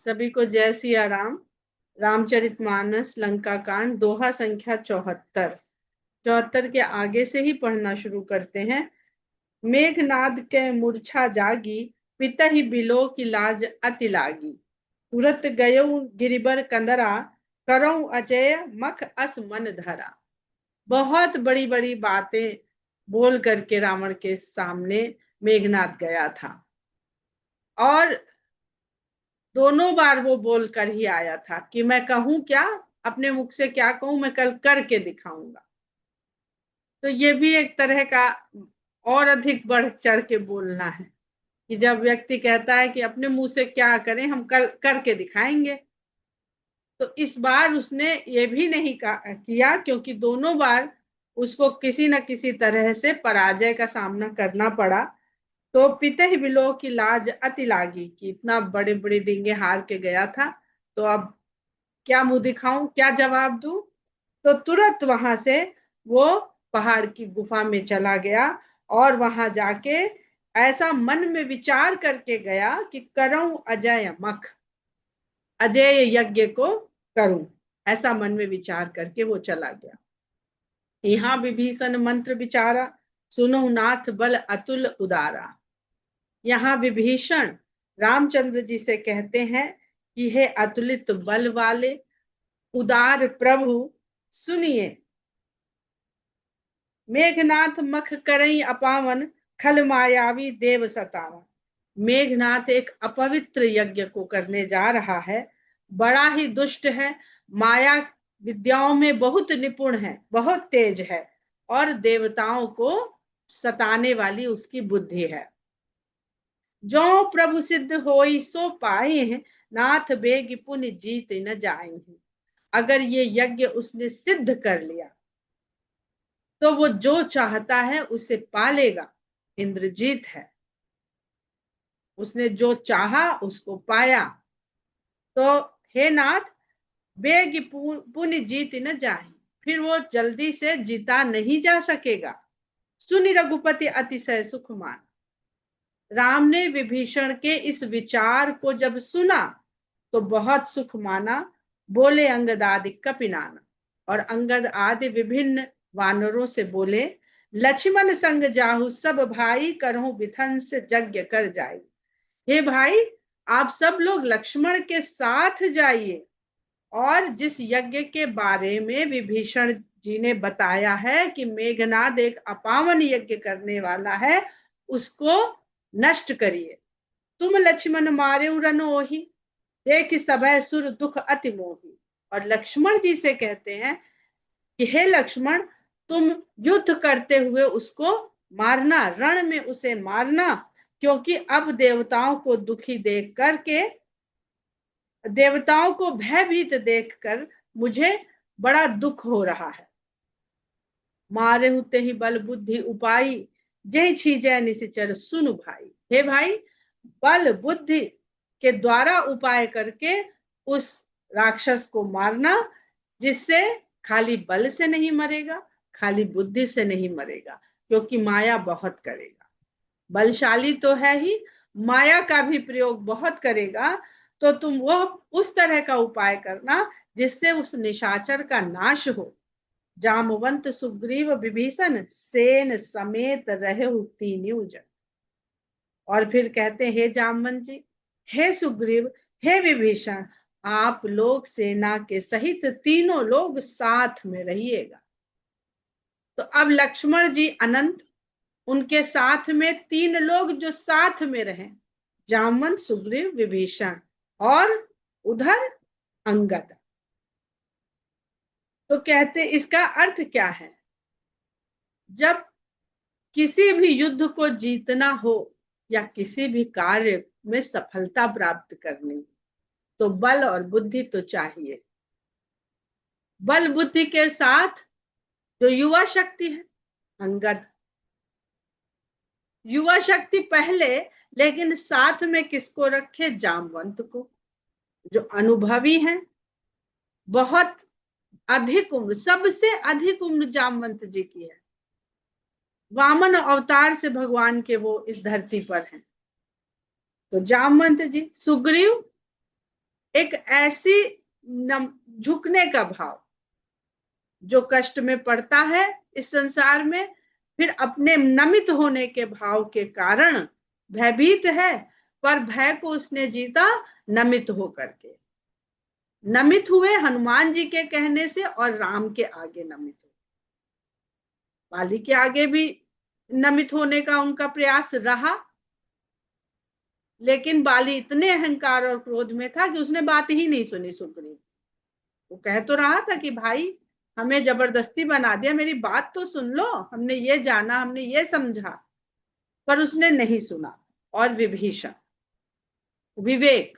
सभी को जय सिया राम। रामचरितमानस लंका कांड दोहा संख्या 74। 74 के आगे से ही पढ़ना शुरू करते हैं। मेघनाद के मूर्छा जागी, पितहि बिलो की लाज अति लागी। तुरत गयो गिरिबर कंदरा, करऊं अजय मख अस मन धरा। बहुत बड़ी बड़ी बातें बोल करके रावण के सामने मेघनाद गया था, और दोनों बार वो बोल कर ही आया था कि मैं कहूं क्या, अपने मुख से क्या कहूं, मैं कल करके दिखाऊंगा। तो ये भी एक तरह का और अधिक बढ़ चढ़ के बोलना है कि जब व्यक्ति कहता है कि अपने मुंह से क्या करें, हम कल करके दिखाएंगे। तो इस बार उसने ये भी नहीं किया, क्योंकि दोनों बार उसको किसी न किसी तरह से पराजय का सामना करना पड़ा। तो पिते बिलो की लाज अति लागी कि इतना बड़े बड़े डिंगे हार के गया था, तो अब क्या मुंह दिखाऊं, क्या जवाब दूं। तो तुरंत वहां से वो पहाड़ की गुफा में चला गया, और वहां जाके ऐसा मन में विचार करके गया कि करऊं अजय मख, अजय यज्ञ को करूं। ऐसा मन में विचार करके वो चला गया। यहाँ विभीषण मंत्र विचारा, सुनो नाथ बल अतुल उदारा। यहाँ विभीषण रामचंद्र जी से कहते हैं कि हे अतुलित बल वाले उदार प्रभु, सुनिए। मेघनाथ मख करई अपावन, खल मायावी देव सतावन। मेघनाथ एक अपवित्र यज्ञ को करने जा रहा है, बड़ा ही दुष्ट है, माया विद्याओं में बहुत निपुण है, बहुत तेज है, और देवताओं को सताने वाली उसकी बुद्धि है। जो प्रभु सिद्ध होई सो पाए हैं, नाथ बेग पुण्य जीत न जाए हैं। अगर ये यज्ञ उसने सिद्ध कर लिया तो वो जो चाहता है उसे पालेगा। इंद्रजीत है, उसने जो चाहा उसको पाया। तो हे नाथ, बेग पुण्य जीत न जाए, फिर वो जल्दी से जीता नहीं जा सकेगा। सुनि रघुपति अतिशय सुख मान। राम ने विभीषण के इस विचार को जब सुना तो बहुत सुख माना। बोले अंगद आदि कपिनाना, और अंगद आदि विभिन्न वानरों से बोले, लक्ष्मण संग जाहु सब भाई, करहु विधंस यज्ञ कर जाई। हे भाई, आप सब लोग लक्ष्मण के साथ जाइए, और जिस यज्ञ के बारे में विभीषण जी ने बताया है कि मेघनाद एक अपावन यज्ञ करने वाला है, उसको नष्ट करिए। तुम लक्ष्मण मारे रन ओही, देख सभय सुर दुख अति मोही। और लक्ष्मण जी से कहते हैं कि हे लक्ष्मण, तुम युद्ध करते हुए उसको मारना, रण में उसे मारना, क्योंकि अब देवताओं को दुखी देख करके, देवताओं को भयभीत देखकर मुझे बड़ा दुख हो रहा है। मारे होते ही बल बुद्धि उपाई, जय छीजय निशिचर सुनु भाई। हे भाई, बल बुद्धि के द्वारा उपाय करके उस राक्षस को मारना, जिससे खाली बल से नहीं मरेगा, खाली बुद्धि से नहीं मरेगा, क्योंकि माया बहुत करेगा। बलशाली तो है ही, माया का भी प्रयोग बहुत करेगा। तो तुम वो उस तरह का उपाय करना जिससे उस निशाचर का नाश हो। जामवंत सुग्रीव विभीषण सेन समेत रहे तीनों जन। और फिर कहते हे जामवंत जी, हे सुग्रीव, हे विभीषण, आप लोग सेना के सहित तीनों लोग साथ में रहिएगा। तो अब लक्ष्मण जी अनंत, उनके साथ में तीन लोग जो साथ में रहे, जामवंत सुग्रीव विभीषण, और उधर अंगद। तो कहते इसका अर्थ क्या है, जब किसी भी युद्ध को जीतना हो या किसी भी कार्य में सफलता प्राप्त करनी, तो बल और बुद्धि तो चाहिए। बल बुद्धि के साथ जो युवा शक्ति है, अंगद युवा शक्ति पहले, लेकिन साथ में किसको रखे, जामवंत को, जो अनुभवी हैं, बहुत अधिक उम्र, सबसे अधिक उम्र जामवंत जी की है। वामन अवतार से भगवान के वो इस धरती पर हैं। तो जामवंत जी, सुग्रीव एक ऐसी झुकने का भाव, जो कष्ट में पड़ता है इस संसार में, फिर अपने नमित होने के भाव के कारण भयभीत है, पर भय को उसने जीता नमित होकर के। नमित हुए हनुमान जी के कहने से और राम के आगे नमित हुए। बाली के आगे भी नमित होने का उनका प्रयास रहा, लेकिन बाली इतने अहंकार और क्रोध में था कि उसने बात ही नहीं सुनी सुग्रीव। वो कह तो रहा था कि भाई हमें जबरदस्ती बना दिया, मेरी बात तो सुन लो, हमने ये जाना, हमने ये समझा, पर उसने नहीं सुना। और विभीषण, विवेक,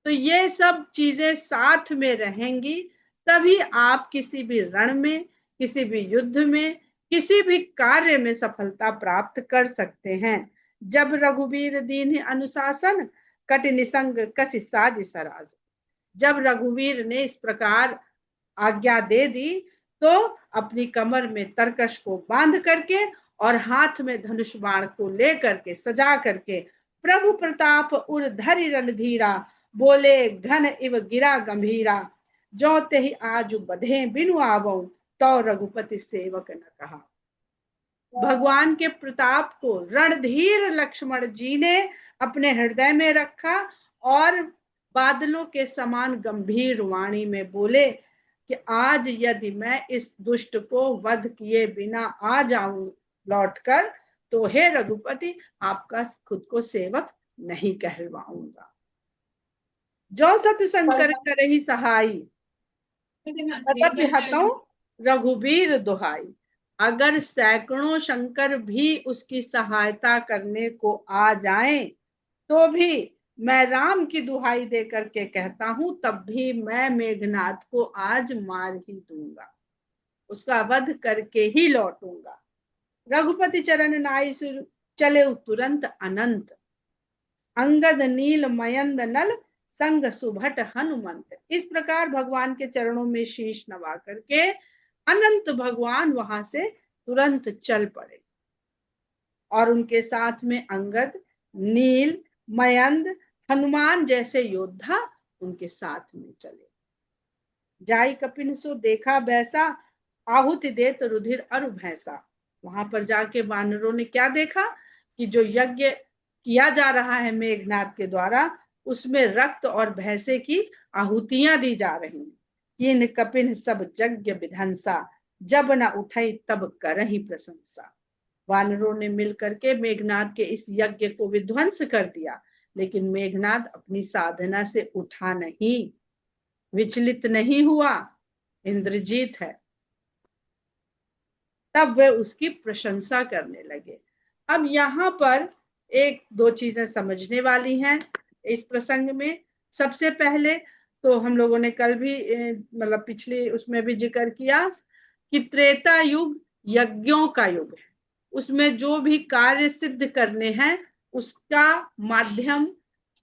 तो ये सब चीजें साथ में रहेंगी, तभी आप किसी भी रण में, किसी भी युद्ध में, किसी भी कार्य में सफलता प्राप्त कर सकते हैं। जब रघुवीर दीन्ह अनुशासन, कटि निसंग कसी साज सराज। जब रघुवीर ने इस प्रकार आज्ञा दे दी, तो अपनी कमर में तरकश को बांध करके और हाथ में धनुष बाण को लेकर के सजा करके, प्रभु प्रताप उर धरि रणधीरा, बोले घन इव गिरा गंभीरा। जो ते ही आज बधे बिनु आवो, तो रघुपति सेवक न कहा। भगवान के प्रताप को रणधीर लक्ष्मण जी ने अपने हृदय में रखा और बादलों के समान गंभीर वाणी में बोले कि आज यदि मैं इस दुष्ट को वध किए बिना आ जाऊं लौटकर, तो हे रघुपति आपका खुद को सेवक नहीं कहलवाऊंगा। जो सत शंकर करहि सहाई, तदपि हतौ रघुबीर दुहाई। अगर सैकड़ों शंकर भी उसकी सहायता करने को आ जाएं, तो भी मैं राम की दुहाई दे करके कहता हूं, तब भी मैं मेघनाथ को आज मार ही दूंगा, उसका वध करके ही लौटूंगा। रघुपति चरण नाई सुर चले तुरंत अनंत, अंगद नील मयंद नल संग सुभट हनुमंत। इस प्रकार भगवान के चरणों में शीश नवा करके अनंत भगवान वहां से तुरंत चल पड़े, और उनके साथ में अंगद, नील, मयंद, हनुमान जैसे योद्धा उनके साथ में चले। जाई कपिन सो देखा बैसा, आहुति देत रुधिर अरु भैंसा। वहां पर जाके वानरों ने क्या देखा कि जो यज्ञ किया जा रहा है मेघनाथ के द्वारा, उसमें रक्त और भैंसे की आहुतियां दी जा रही हैं। किन कपिन सब यज्ञ विधंसा, जब न उठाई तब करहि प्रशंसा। वानरों ने मिलकर के मेघनाथ के इस यज्ञ को विध्वंस कर दिया, लेकिन मेघनाथ अपनी साधना से उठा नहीं, विचलित नहीं हुआ, इंद्रजीत है। तब वे उसकी प्रशंसा करने लगे। अब यहाँ पर एक दो चीजें समझने वाली हैं इस प्रसंग में। सबसे पहले तो हम लोगों ने कल भी मतलब पिछले उसमें भी जिक्र किया कि त्रेता युग यज्ञों का युग है, उसमें जो भी कार्य सिद्ध करने हैं उसका माध्यम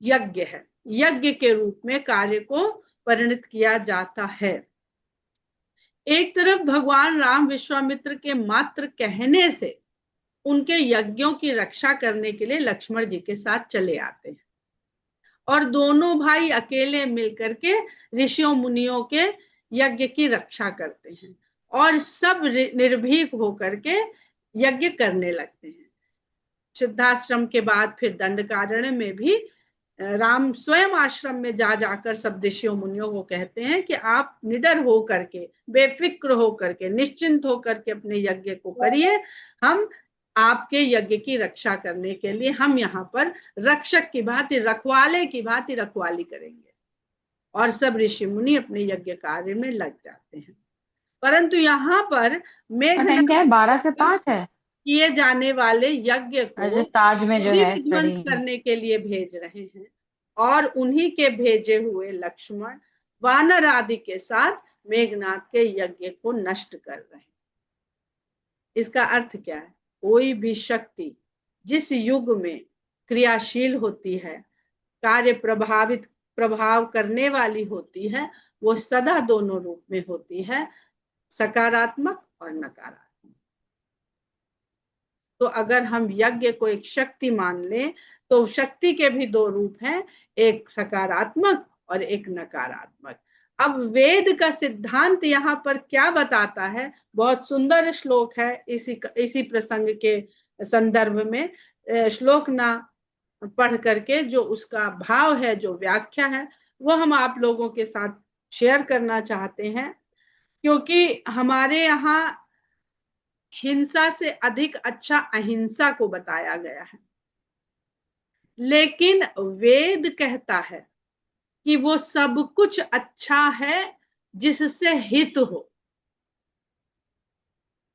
यज्ञ है, यज्ञ के रूप में कार्य को परिणित किया जाता है। एक तरफ भगवान राम विश्वामित्र के मात्र कहने से उनके यज्ञों की रक्षा करने के लिए लक्ष्मण जी के साथ चले आते हैं, और दोनों भाई अकेले मिलकर के ऋषियों मुनियों के यज्ञ की रक्षा करते हैं, और सब निर्भीक होकर के यज्ञ करने लगते हैं। सिद्धाश्रम के बाद फिर दंडकारण्य में भी राम स्वयं आश्रम में जा जाकर सब ऋषियों मुनियों को कहते हैं कि आप निडर हो करके, बेफिक्र हो करके, निश्चिंत हो करके अपने यज्ञ को करिए, हम आपके यज्ञ की रक्षा करने के लिए हम यहाँ पर रक्षक की भांति, रखवाले की भांति रखवाली करेंगे। और सब ऋषि मुनि अपने यज्ञ कार्य में लग जाते हैं। परंतु यहाँ पर मेघनाथ 12 से 5 है किए जाने वाले यज्ञ को ताज में जो है विध्वंस करने के लिए भेज रहे हैं, और उन्हीं के भेजे हुए लक्ष्मण वानर आदि के साथ मेघनाथ के यज्ञ को नष्ट कर रहे हैं। इसका अर्थ क्या है? कोई भी शक्ति जिस युग में क्रियाशील होती है, कार्य प्रभाव करने वाली होती है, वो सदा दोनों रूप में होती है, सकारात्मक और नकारात्मक। तो अगर हम यज्ञ को एक शक्ति मान लें, तो शक्ति के भी दो रूप हैं, एक सकारात्मक और एक नकारात्मक। अब वेद का सिद्धांत यहाँ पर क्या बताता है, बहुत सुंदर श्लोक है इसी प्रसंग के संदर्भ में। श्लोक ना पढ़ करके जो उसका भाव है, जो व्याख्या है, वो हम आप लोगों के साथ शेयर करना चाहते हैं। क्योंकि हमारे यहाँ हिंसा से अधिक अच्छा अहिंसा को बताया गया है, लेकिन वेद कहता है कि वो सब कुछ अच्छा है जिससे हित हो,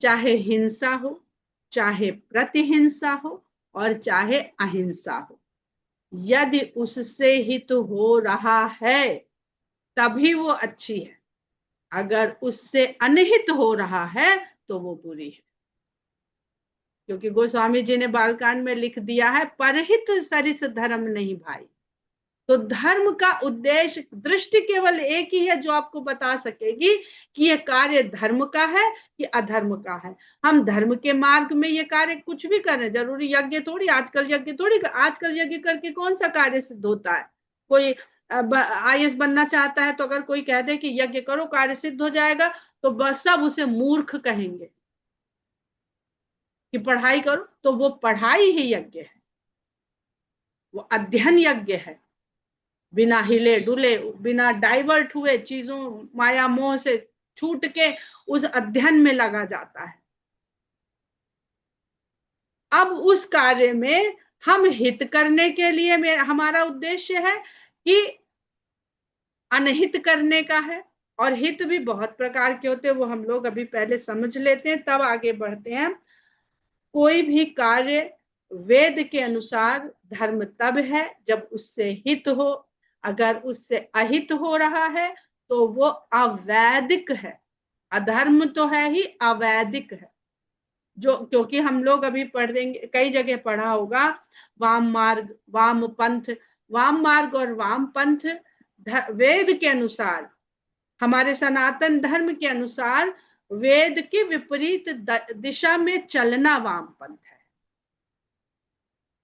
चाहे हिंसा हो, चाहे प्रतिहिंसा हो, और चाहे अहिंसा हो। यदि उससे हित हो रहा है तभी वो अच्छी है, अगर उससे अनहित हो रहा है तो वो बुरी है। क्योंकि गोस्वामी जी ने बालकांड में लिख दिया है, परहित सरिस धर्म नहीं भाई। तो धर्म का उद्देश्य, दृष्टि केवल एक ही है जो आपको बता सकेगी कि ये कार्य धर्म का है कि अधर्म का है। हम धर्म के मार्ग में ये कार्य कुछ भी करें, जरूरी यज्ञ थोड़ी, आजकल यज्ञ थोड़ी, आजकल यज्ञ करके कौन सा कार्य सिद्ध होता है। कोई IAS बनना चाहता है तो अगर कोई कह दे कि यज्ञ करो कार्य सिद्ध हो जाएगा, तो बस सब उसे मूर्ख कहेंगे कि पढ़ाई करो। तो वो पढ़ाई ही यज्ञ है, वो अध्ययन यज्ञ है। बिना हिले डुले, बिना डाइवर्ट हुए, चीजों माया मोह से छूट के उस अध्ययन में लगा जाता है। अब उस कार्य में हम हित करने के लिए हमारा उद्देश्य है कि अनहित करने का है। और हित भी बहुत प्रकार के होते हैं, वो हम लोग अभी पहले समझ लेते हैं तब आगे बढ़ते हैं। कोई भी कार्य वेद के अनुसार धर्म तब है जब उससे हित हो, अगर उससे अहित हो रहा है तो वो अवैदिक है। अधर्म तो है ही, अवैदिक है। जो क्योंकि हम लोग अभी पढ़ेंगे, कई जगह पढ़ा होगा, वाम मार्ग, वाम पंथ। वाम मार्ग और वाम पंथ वेद के अनुसार, हमारे सनातन धर्म के अनुसार वेद के विपरीत दिशा में चलना वाम पंथ है।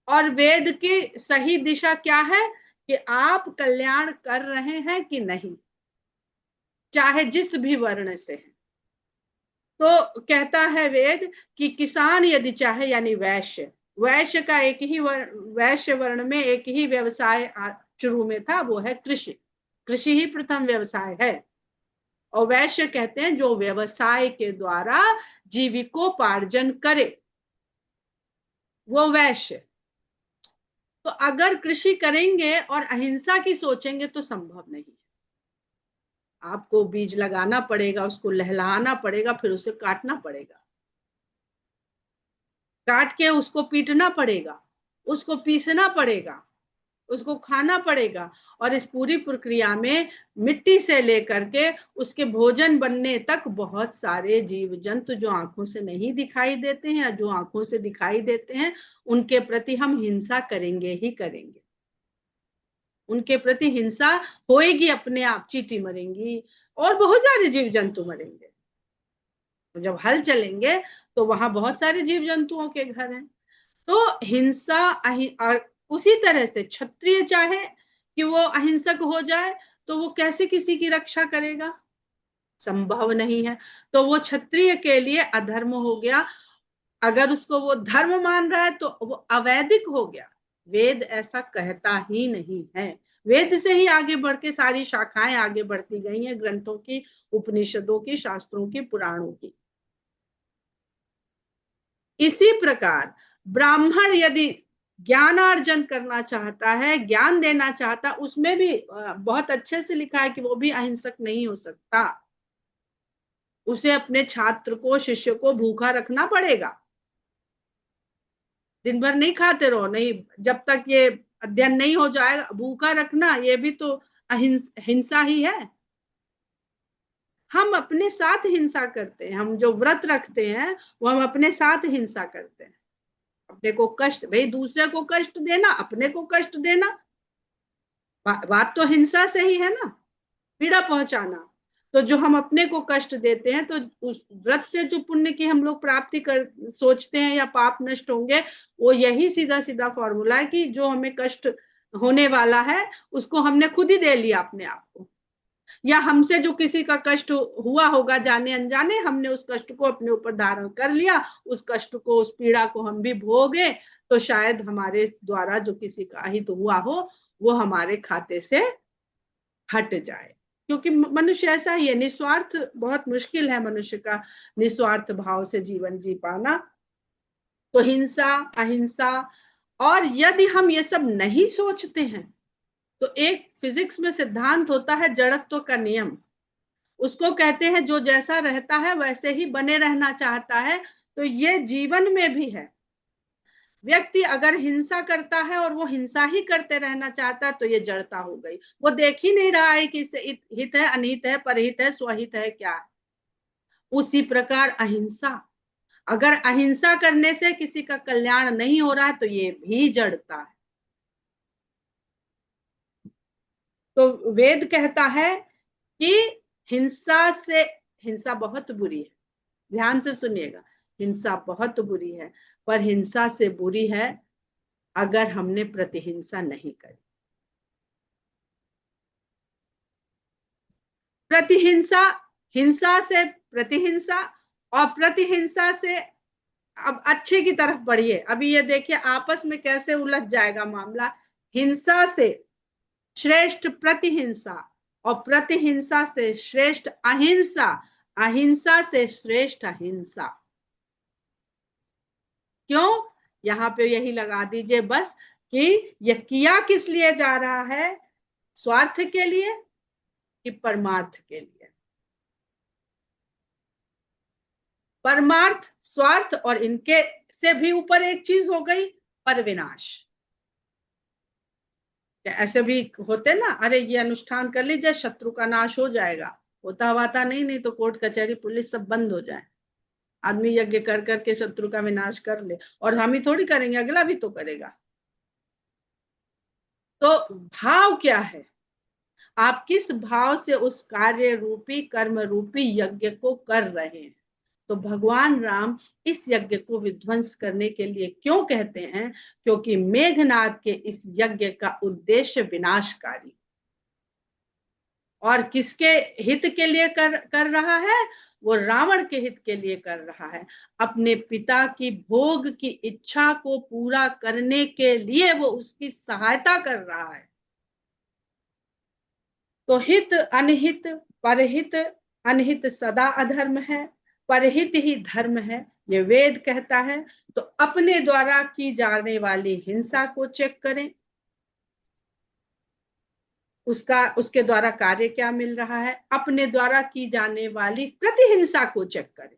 और वेद की सही दिशा क्या है कि आप कल्याण कर रहे हैं कि नहीं, चाहे जिस भी वर्ण से है। तो कहता है वेद कि किसान यदि चाहे, यानी वैश्य, वैश्य का एक ही वैश्य वर्ण में एक ही व्यवसाय शुरू में था, वो है कृषि। कृषि ही प्रथम व्यवसाय है। और वैश्य कहते हैं जो व्यवसाय के द्वारा जीविकोपार्जन करे, वो वैश्य। तो अगर कृषि करेंगे और अहिंसा की सोचेंगे तो संभव नहीं है। आपको बीज लगाना पड़ेगा, उसको लहलहाना पड़ेगा, फिर उसे काटना पड़ेगा, काट के उसको पीटना पड़ेगा, उसको पीसना पड़ेगा, उसको खाना पड़ेगा। और इस पूरी प्रक्रिया में मिट्टी से लेकर के उसके भोजन बनने तक बहुत सारे जीव जंतु जो आंखों से नहीं दिखाई देते हैं या जो आंखों से दिखाई देते हैं, उनके प्रति हम हिंसा करेंगे ही करेंगे। उनके प्रति हिंसा होएगी, अपने आप चींटी मरेंगी और बहुत सारे जीव जंतु मरेंगे। तो जब हल चलेंगे तो वहां बहुत सारे जीव जंतुओं के घर हैं। तो हिंसा और उसी तरह से क्षत्रिय चाहे कि वो अहिंसक हो जाए तो वो कैसे किसी की रक्षा करेगा, संभव नहीं है। तो वो क्षत्रिय के लिए अधर्म हो गया। अगर उसको वो धर्म मान रहा है तो वो अवैदिक हो गया। वेद ऐसा कहता ही नहीं है। वेद से ही आगे बढ़ के सारी शाखाएं आगे बढ़ती गई हैं, ग्रंथों की, उपनिषदों की, शास्त्रों की, पुराणों की। इसी प्रकार ब्राह्मण यदि ज्ञानार्जन करना चाहता है, ज्ञान देना चाहता, उसमें भी बहुत अच्छे से लिखा है कि वो भी अहिंसक नहीं हो सकता। उसे अपने छात्र को, शिष्य को भूखा रखना पड़ेगा। दिन भर नहीं खाते रहो, नहीं, जब तक ये अध्ययन नहीं हो जाएगा, भूखा रखना ये भी तो हिंसा ही है। हम अपने साथ हिंसा करते हैं। हम जो व्रत रखते हैं वो हम अपने साथ हिंसा करते हैं। अपने को कष्ट, भाई दूसरे को कष्ट देना, अपने को कष्ट देना, बात तो हिंसा से ही है ना, पीड़ा पहुंचाना। तो जो हम अपने को कष्ट देते हैं, तो उस व्रत से जो पुण्य की हम लोग प्राप्ति कर सोचते हैं या पाप नष्ट होंगे, वो यही सीधा सीधा फॉर्मूला है कि जो हमें कष्ट होने वाला है उसको हमने खुद ही दे लिया अपने आप को, या हमसे जो किसी का कष्ट हुआ होगा जाने अनजाने, हमने उस कष्ट को अपने ऊपर धारण कर लिया, उस कष्ट को, उस पीड़ा को हम भी भोगे, तो शायद हमारे द्वारा जो किसी का हित हुआ हो वो हमारे खाते से हट जाए। क्योंकि मनुष्य ऐसा ही है, निस्वार्थ, बहुत मुश्किल है मनुष्य का निस्वार्थ भाव से जीवन जी पाना। तो हिंसा, अहिंसा, और यदि हम ये सब नहीं सोचते हैं तो एक फिजिक्स में सिद्धांत होता है जड़त्व का नियम, उसको कहते हैं जो जैसा रहता है वैसे ही बने रहना चाहता है। तो ये जीवन में भी है, व्यक्ति अगर हिंसा करता है और वो हिंसा ही करते रहना चाहता है तो ये जड़ता हो गई, वो देख ही नहीं रहा है कि इससे हित है, अनहित है, परहित है, स्वहित है, क्या है। उसी प्रकार अहिंसा, अगर अहिंसा करने से किसी का कल्याण नहीं हो रहा है तो ये भी जड़ता है। तो वेद कहता है कि हिंसा से, हिंसा बहुत बुरी है, ध्यान से सुनिएगा, हिंसा बहुत बुरी है, पर हिंसा से बुरी है अगर हमने प्रतिहिंसा नहीं करी। प्रतिहिंसा, हिंसा से प्रतिहिंसा, और प्रतिहिंसा से अब अच्छे की तरफ बढ़िए। अभी ये देखिए आपस में कैसे उलझ जाएगा मामला। हिंसा से श्रेष्ठ प्रतिहिंसा, और प्रतिहिंसा से श्रेष्ठ अहिंसा, अहिंसा से श्रेष्ठ अहिंसा। क्यों? यहाँ पे यही लगा दीजिए बस कि यह किया किस लिए जा रहा है, स्वार्थ के लिए कि परमार्थ के लिए। परमार्थ, स्वार्थ, और इनके से भी ऊपर एक चीज हो गई, पर विनाश। ऐसे भी होते ना, अरे ये अनुष्ठान कर लीजिए शत्रु का नाश हो जाएगा, होता हुआ नहीं, नहीं तो कोर्ट कचहरी पुलिस सब बंद हो जाए, आदमी यज्ञ कर करके शत्रु का विनाश कर ले, और हम ही थोड़ी करेंगे, अगला भी तो करेगा। तो भाव क्या है, आप किस भाव से उस कार्य रूपी, कर्म रूपी यज्ञ को कर रहे हैं। तो भगवान राम इस यज्ञ को विध्वंस करने के लिए क्यों कहते हैं? क्योंकि मेघनाद के इस यज्ञ का उद्देश्य विनाशकारी, और किसके हित के लिए कर रहा है? वो रावण के हित के लिए कर रहा है, अपने पिता की भोग की इच्छा को पूरा करने के लिए वो उसकी सहायता कर रहा है। तो हित अनहित, परहित अनहित सदा अधर्म है, परहित ही धर्म है, ये वेद कहता है। तो अपने द्वारा की जाने वाली हिंसा को चेक करें, उसका, उसके द्वारा कार्य क्या मिल रहा है। अपने द्वारा की जाने वाली प्रतिहिंसा को चेक करें,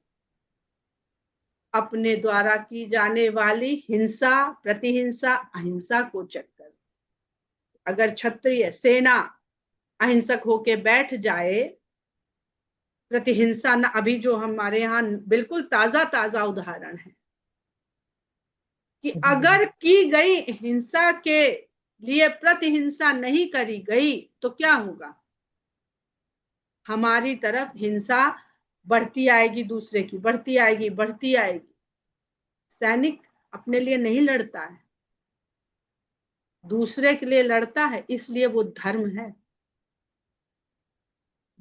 अपने द्वारा की जाने वाली हिंसा, प्रतिहिंसा, अहिंसा को चेक करें। अगर क्षत्रिय सेना अहिंसक होके बैठ जाए, प्रतिहिंसा न, अभी जो हमारे यहाँ बिल्कुल ताजा ताजा उदाहरण है कि अगर की गई हिंसा के लिए प्रतिहिंसा नहीं करी गई तो क्या होगा, हमारी तरफ हिंसा बढ़ती आएगी, दूसरे की बढ़ती आएगी, बढ़ती आएगी। सैनिक अपने लिए नहीं लड़ता है, दूसरे के लिए लड़ता है, इसलिए वो धर्म है,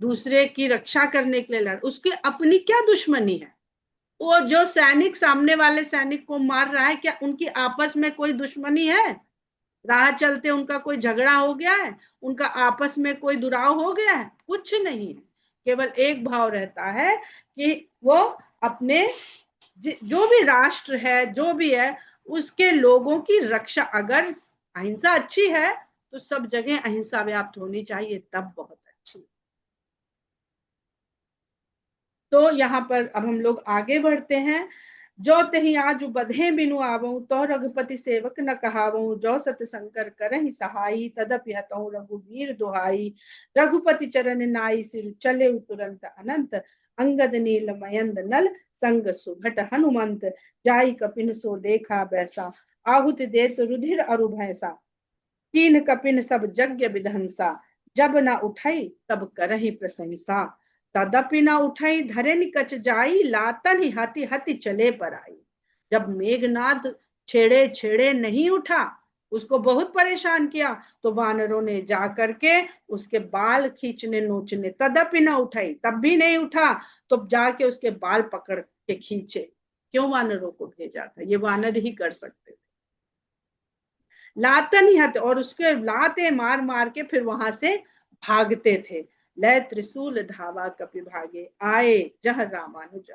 दूसरे की रक्षा करने के लिए लड़, उसकी अपनी क्या दुश्मनी है? वो जो सैनिक सामने वाले सैनिक को मार रहा है, क्या उनकी आपस में कोई दुश्मनी है? राह चलते उनका कोई झगड़ा हो गया है, उनका आपस में कोई दुराव हो गया है? कुछ नहीं है, केवल एक भाव रहता है कि वो अपने जो भी राष्ट्र है, जो भी है, उसके लोगों की रक्षा। अगर अहिंसा अच्छी है तो सब जगह अहिंसा व्याप्त होनी चाहिए, तब बहुत अच्छी। तो यहाँ पर अब हम लोग आगे बढ़ते हैं। जो तही आज बधे बिनु आवऊं, तो रघुपति सेवक न कहावऊं, जो सत शंकर करहि सहाई, तदपि हतऊं रघुवीर दुहाई। रघुपति चरण नाई सिर चले तुरंत अनंत, अंगद नील मयंद नल संग सुभट हनुमंत। जाई कपिन सो देखा बैसा, आहुति देत रुधिर अरु भैसा। तीन कपिन सब यज्ञ विधंसा, जब न उठई तब करहि प्रशंसा। तदपि न उठई धरे निकच जाई, लातन ही हति हति चले पर आई। जब मेघनाद छेड़े छेड़े नहीं उठा उसको बहुत परेशान किया। तो वानरों ने जा करके उसके बाल खींचने नोचने, तदपि न उठाई, तब भी नहीं उठा, तो जाके उसके बाल पकड़ के खींचे। क्यों वानरों को भेजा था? ये वानर ही कर सकते थे। लातन ही हत, और उसके लाते मार मार के फिर वहां से भागते थे। लय त्रिशूल धावा कपि भागे, आए जह रामानुज।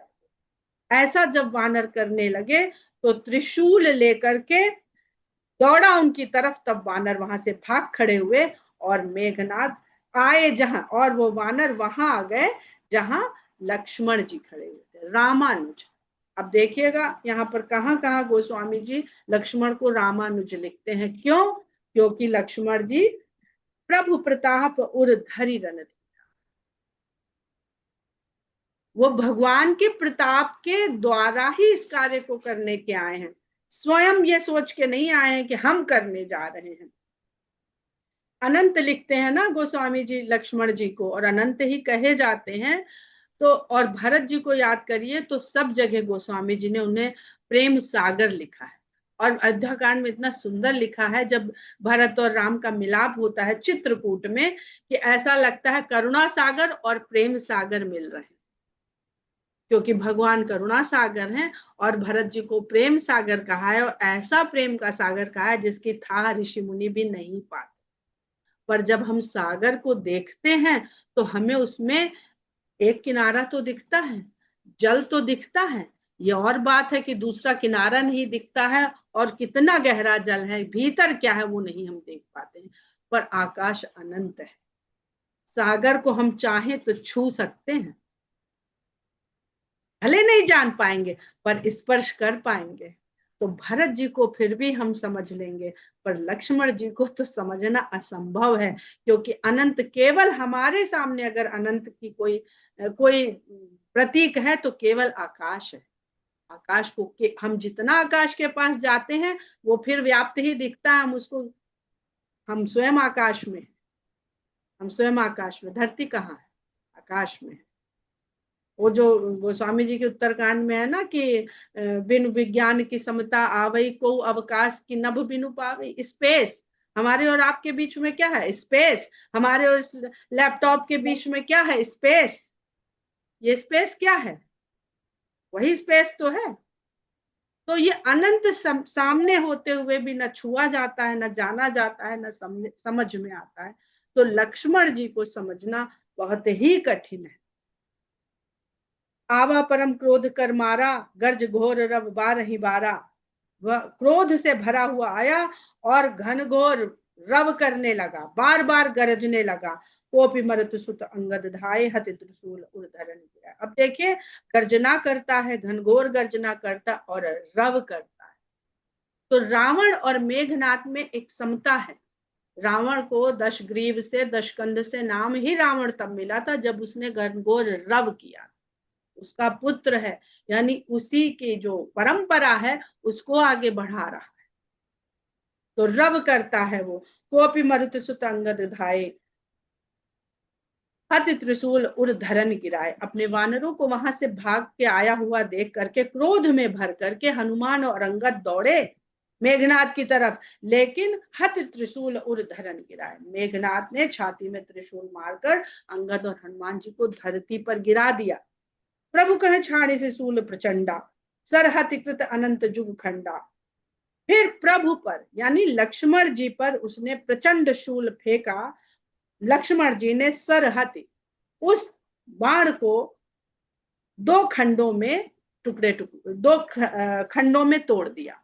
ऐसा जब वानर करने लगे तो त्रिशूल लेकर के दौड़ा उनकी तरफ, तब वानर वहां से भाग खड़े हुए। और मेघनाथ आए जहां, और वो वानर वहां आ गए जहां लक्ष्मण जी खड़े हुए थे, रामानुज। अब देखिएगा यहाँ पर कहां कहां गोस्वामी जी लक्ष्मण को रामानुज लिखते हैं। क्यों? क्योंकि लक्ष्मण जी प्रभु प्रताप उर धरि रन, वो भगवान के प्रताप के द्वारा ही इस कार्य को करने के आए हैं। स्वयं ये सोच के नहीं आए हैं कि हम करने जा रहे हैं। अनंत लिखते हैं ना गोस्वामी जी लक्ष्मण जी को, और अनंत ही कहे जाते हैं। तो और भरत जी को याद करिए तो सब जगह गोस्वामी जी ने उन्हें प्रेम सागर लिखा है। और अयोध्या कांड में इतना सुंदर लिखा है, जब भरत और राम का मिलाप होता है चित्रकूट में, कि ऐसा लगता है करुणा सागर और प्रेम सागर मिल रहे हैं। क्योंकि भगवान करुणा सागर हैं और भरत जी को प्रेम सागर कहा है, और ऐसा प्रेम का सागर कहा है जिसकी था ऋषि मुनि भी नहीं पाते। पर जब हम सागर को देखते हैं तो हमें उसमें एक किनारा तो दिखता है, जल तो दिखता है। ये और बात है कि दूसरा किनारा नहीं दिखता है, और कितना गहरा जल है, भीतर क्या है वो नहीं हम देख पाते हैं। पर आकाश अनंत है, सागर को हम चाहें तो छू सकते हैं, भले नहीं जान पाएंगे पर स्पर्श कर पाएंगे। तो भरत जी को फिर भी हम समझ लेंगे, पर लक्ष्मण जी को तो समझना असंभव है। क्योंकि अनंत केवल हमारे सामने अगर अनंत की कोई प्रतीक है तो केवल आकाश है। आकाश को हम जितना आकाश के पास जाते हैं वो फिर व्याप्त ही दिखता है। हम उसको, हम स्वयं आकाश में, हम स्वयं आकाश में, धरती कहाँ है? आकाश में। वो जो गोस्वामी जी के उत्तरकांड में है ना कि बिनु विज्ञान की समता आवई को अवकाश की नभ बिनु पावे, स्पेस। हमारे और आपके बीच में क्या है? स्पेस। हमारे और लैपटॉप के बीच में क्या है? स्पेस। ये स्पेस क्या है? वही स्पेस तो है। तो ये अनंत सामने होते हुए भी न छुआ जाता है, न जाना जाता है, न समझ में आता है। तो लक्ष्मण जी को समझना बहुत ही कठिन है। आवा परम क्रोध कर मारा, गर्ज घोर रव बारहि बारा। वह क्रोध से भरा हुआ आया और घनघोर रव करने लगा, बार बार गरजने लगा। कोपी मरत सुत अंगद धाये, हति त्रिशूल उर्धरन गिरा। अब देखिए, गर्जना करता है, घनघोर गर्जना करता और रव करता है। तो रावण और मेघनाथ में एक समता है। रावण को दशग्रीव से, दशकंध से नाम ही रावण तब मिला था जब उसने घनघोर रव किया। उसका पुत्र है, यानी उसी की जो परंपरा है उसको आगे बढ़ा रहा है। तो रव करता है वो। कोपी मरुत सुत अंगद धाये, हति त्रिशूल उर धरन गिराए। अपने वानरों को वहां से भाग के आया हुआ देख करके क्रोध में भर करके हनुमान और अंगद दौड़े मेघनाथ की तरफ, लेकिन हत त्रिशूल उर धरन गिराए। मेघनाथ ने छाती में त्रिशूल मारकर अंगद और हनुमान जी को धरती पर गिरा दिया। प्रभु कहे छाड़े से सूल प्रचंडा, सरहति कृत अनंत जुग खंडा। फिर प्रभु पर यानी लक्ष्मण जी पर उसने प्रचंड शूल फेंका। लक्ष्मण जी ने सरहति, उस बाण को दो खंडों में, टुकड़े टुकड़े दो खंडों में तोड़ दिया।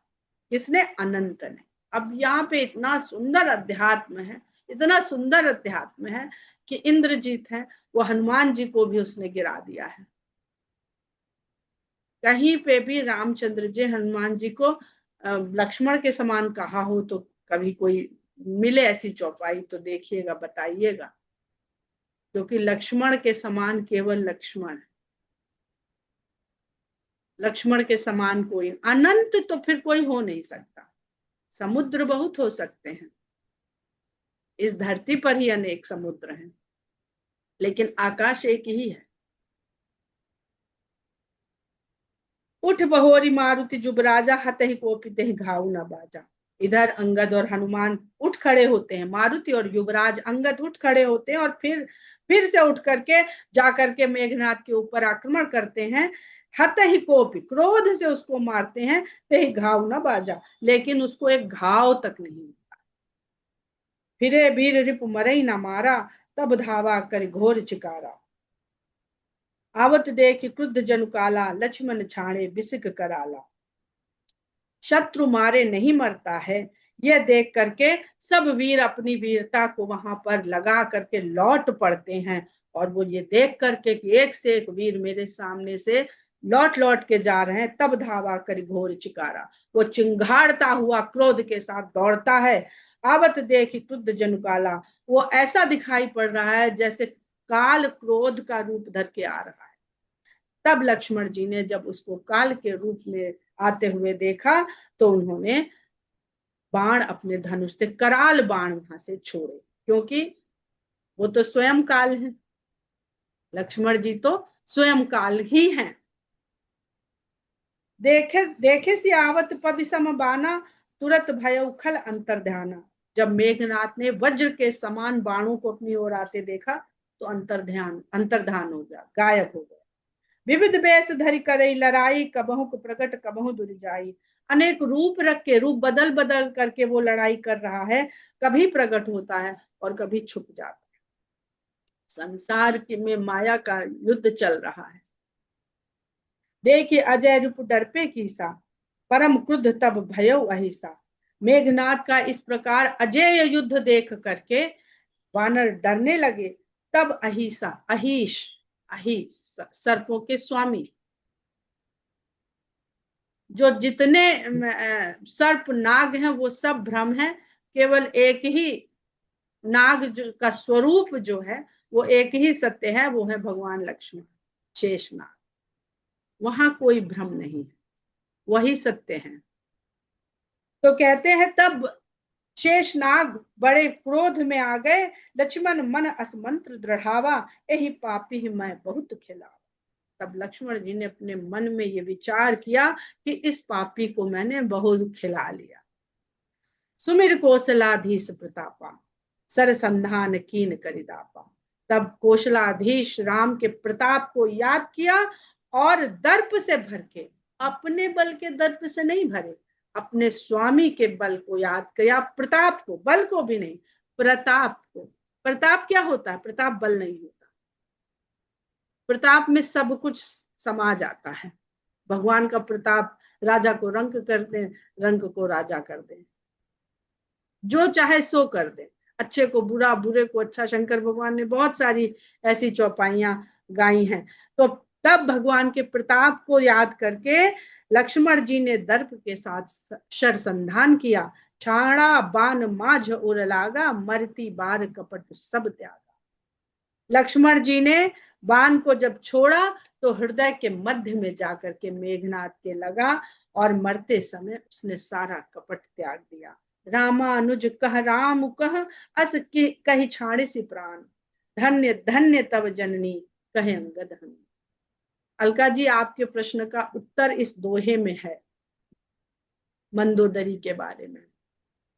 किसने? अनंत ने। अब यहाँ पे इतना सुंदर अध्यात्म है, इतना सुंदर अध्यात्म है कि इंद्रजीत है वो हनुमान जी को भी उसने गिरा दिया है। कहीं पे भी रामचंद्र जी हनुमान जी को लक्ष्मण के समान कहा हो तो कभी कोई मिले ऐसी चौपाई तो देखिएगा, बताइएगा। क्योंकि लक्ष्मण के समान केवल लक्ष्मण, लक्ष्मण के समान कोई अनंत तो फिर कोई हो नहीं सकता। समुद्र बहुत हो सकते हैं, इस धरती पर ही अनेक समुद्र हैं, लेकिन आकाश एक ही है। उठ बहोरी मारुति जुबराजा, हतहि कोपि तेहि घाव न बाजा। इधर अंगद और हनुमान उठ खड़े होते हैं, मारुति और युवराज अंगद उठ खड़े होते हैं और फिर से उठ करके जाकर के मेघनाथ के ऊपर आक्रमण करते हैं। हत ही कोपी, क्रोध से उसको मारते हैं। ते ही घाव न बाजा, लेकिन उसको एक घाव तक नहीं। फिरे वीर रिपु मरई न मारा, तब धावा कर घोर चिकारा। आवत देख क्रुद्ध जनु काला, लक्ष्मण छाणे बिसिक कराला। शत्रु मारे नहीं मरता है, यह देख करके सब वीर अपनी वीरता को वहां पर लगा करके लौट पड़ते हैं। और वो ये देख करके कि एक से एक वीर मेरे सामने से लौट लौट के जा रहे हैं, तब धावा कर घोर चिकारा, वो चिंगाड़ता हुआ क्रोध के साथ दौड़ता है। आवत देख क्रुद्ध जनु काला, वो ऐसा दिखाई पड़ रहा है जैसे काल क्रोध का रूप धर के आ रहा है। तब लक्ष्मण जी ने जब उसको काल के रूप में आते हुए देखा तो उन्होंने बाण अपने धनुष से, कराल बाण वहां से छोड़े, क्योंकि वो तो स्वयं काल है, लक्ष्मण जी तो स्वयं काल ही हैं। देखे देखे सी आवत पविसम बाना, तुरंत भय उखल अंतर ध्याना। जब मेघनाथ ने वज्र के समान बाणों को अपनी ओर आते देखा तो अंतर्ध्यान हो गया, गायब हो गया। विविध वेश धरि करई लड़ाई, कबहु प्रकट कबहु दुर्जाई। अनेक रूप रख के, रूप बदल बदल करके वो लड़ाई कर रहा है, कभी प्रकट होता है और कभी छुप जाता है। संसार में माया का युद्ध चल रहा है। देखिए अजय रूप डर पे कीसा, परम क्रुद्ध तब भयो अहिसा। मेघनाथ का इस प्रकार अजय युद्ध देख करके वानर डरने लगे। तब अहिसा, अहिश, अहिस सर्पों के स्वामी, जो जितने सर्प नाग हैं वो सब भ्रम है, केवल एक ही नाग का स्वरूप जो है वो एक ही सत्य है, वो है भगवान लक्ष्मण शेष नाग। वहां कोई भ्रम नहीं है, वही सत्य है। तो कहते हैं तब शेष नाग बड़े क्रोध में आ गए। लक्ष्मण मन असमंत्र दृढ़ावा, यही पापी ही मैं बहुत खिलावा। तब लक्ष्मण जी ने अपने मन में ये विचार किया कि इस पापी को मैंने बहुत खिला लिया। सुमिर कौशलाधीश प्रतापा, सरसंधान कीन करिदापा। तब कौशलाधीश राम के प्रताप को याद किया और दर्प से भर के, अपने बल के दर्प से नहीं भरे, अपने स्वामी के बल को याद किया, प्रताप को, बल को भी नहीं, प्रताप को। प्रताप क्या होता है? प्रताप बल नहीं होता, प्रताप में सब कुछ समा जाता है। भगवान का प्रताप राजा को रंग कर दे, रंग को राजा कर दे, जो चाहे सो कर दे, अच्छे को बुरा, बुरे को अच्छा। शंकर भगवान ने बहुत सारी ऐसी चौपाइयां गाई हैं। तो तब भगवान के प्रताप को याद करके लक्ष्मण जी ने दर्प के साथ शरसंधान किया। छाड़ा बान माझ उर लागा, मरती बार कपट सब त्यागा। लक्ष्मण जी ने बाण को जब छोड़ा तो हृदय के मध्य में जाकर के मेघनाथ के लगा और मरते समय उसने सारा कपट त्याग दिया। रामानुज कह राम कह, अस कही छाड़े सी प्राण, धन्य धन्य तब जननी कहे अंगद हन। अलका जी, आपके प्रश्न का उत्तर इस दोहे में है, मंदोदरी के बारे में।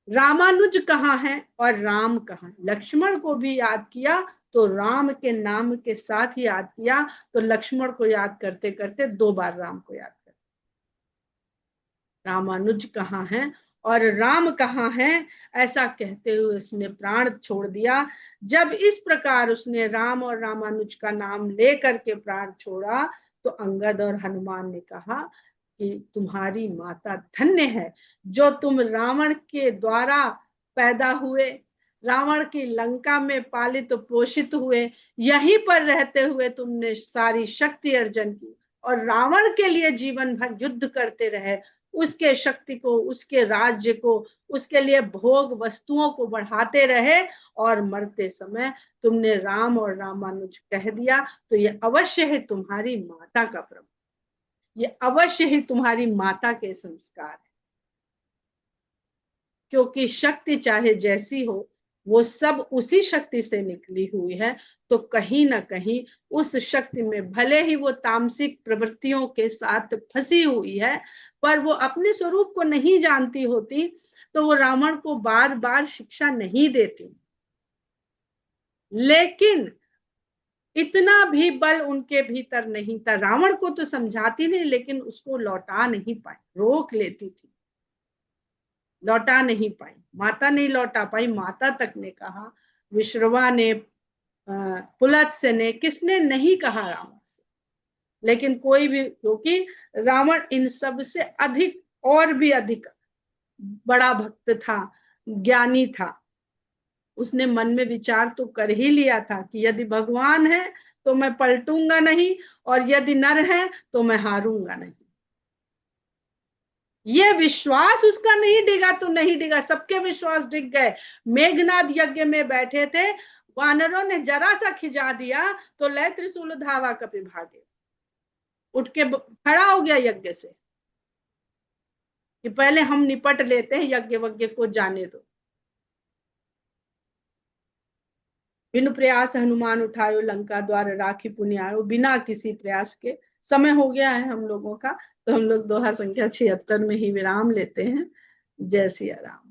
रामानुज कहाँ है और राम कहाँ? लक्ष्मण को भी याद किया तो राम के नाम के साथ ही याद किया, तो लक्ष्मण को याद करते करते 2 बार राम को याद कर। रामानुज कहाँ है और राम कहाँ है, ऐसा कहते हुए उसने प्राण छोड़ दिया। जब इस प्रकार उसने राम और रामानुज का नाम लेकर के प्राण छोड़ा तो अंगद और हनुमान ने कहा कि तुम्हारी माता धन्य है, जो तुम रावण के द्वारा पैदा हुए, रावण की लंका में पालित पोषित हुए, यहीं पर रहते हुए तुमने सारी शक्ति अर्जन की और रावण के लिए जीवन भर युद्ध करते रहे, उसके शक्ति को, उसके राज्य को, उसके लिए भोग वस्तुओं को बढ़ाते रहे, और मरते समय तुमने राम और रामानुज कह दिया, तो ये अवश्य है तुम्हारी माता का प्रभाव, ये अवश्य ही तुम्हारी माता के संस्कार है। क्योंकि शक्ति चाहे जैसी हो, वो सब उसी शक्ति से निकली हुई है, तो कहीं ना कहीं उस शक्ति में भले ही वो तामसिक प्रवृत्तियों के साथ फंसी हुई है, पर वो अपने स्वरूप को नहीं जानती होती, तो वो रावण को बार बार शिक्षा नहीं देती, लेकिन इतना भी बल उनके भीतर नहीं था। रावण को तो समझाती नहीं, लेकिन उसको लौटा नहीं पाई, रोक लेती थी, लौटा नहीं पाई। माता नहीं लौटा पाई, माता तक ने कहा, विश्रवा ने, पुलत्स्य ने, किसने नहीं कहा रावण से, लेकिन कोई भी, क्योंकि रावण इन सब से अधिक और भी अधिक बड़ा भक्त था, ज्ञानी था। उसने मन में विचार तो कर ही लिया था कि यदि भगवान है तो मैं पलटूंगा नहीं, और यदि नर है तो मैं हारूंगा नहीं। ये विश्वास उसका नहीं डिगा तो नहीं डिगा, सबके विश्वास डिग गए। मेघनाद यज्ञ में बैठे थे, वानरों ने जरा सा खिजा दिया तो लय त्रिशूल धावा कपि भागे, उठ के खड़ा हो गया यज्ञ से कि पहले हम निपट लेते हैं, यज्ञ वज्ञ को जाने दो। बिनु प्रयास हनुमान उठायो लंका द्वार राखी पुनियायो, बिना किसी प्रयास के। समय हो गया है हम लोगों का, तो हम लोग दोहा संख्या 76 में ही विराम लेते हैं। जय सिया राम।